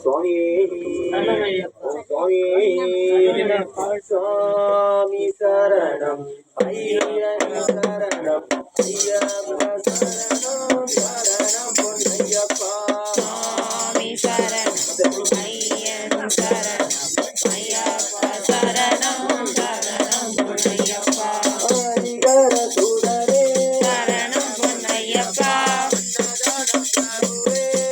சுவாமி சுவாமி சுவாமி சரணம் ஐயன் சரணம் ஐயப்ப சரணம் சரணம் பொன்னையப்பா சுவாமி சரணம் ஐயன் சரணம் ஐயப்ப சரணம் சரணம் பொன்னையப்பா ஹரிகர சுடரே சரணம் பொன்னையப்பா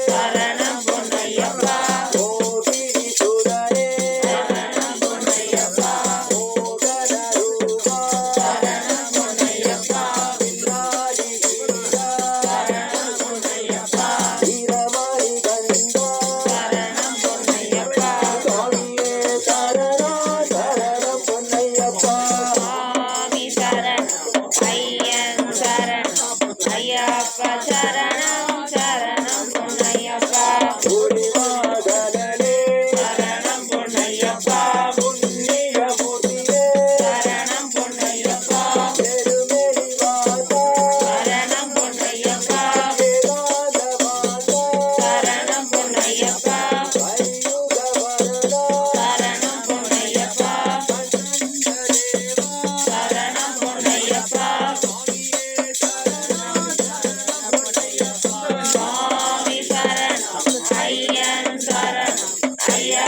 சரணம் பொன்னையப்பா ஓதிரி சுடரே சரணம் பொன்னையப்பா ஓகர ரூபா சரணம் பொன்னையப்பா வில்லாதி கிரிதா சரணம் பொன்னையப்பா வீரமணி கண்டா சரணம் பொன்னையப்பா சுவாமியே சரணம் சரணம் பொன்னையப்பா சுவாமி சரணம் ஐயன் சரணம் ஐயப்ப சரணம் சரணம் பொன்னையப்பா குடிவாதனே சரணம் பொன்னையப்பா புண்ணிய மூர்த்தியே சரணம் பொன்னையப்பா பெருமெளி வாசா சரணம் பொன்னையப்பா வேதாந்த வாசா சரணம் பொன்னையப்பா ஐயுக வரதா சரணம் பொன்னையப்பா சரணம் பொன்னையப்பா சுவாமி சரணம் ஐயன் சரணம் ஐயா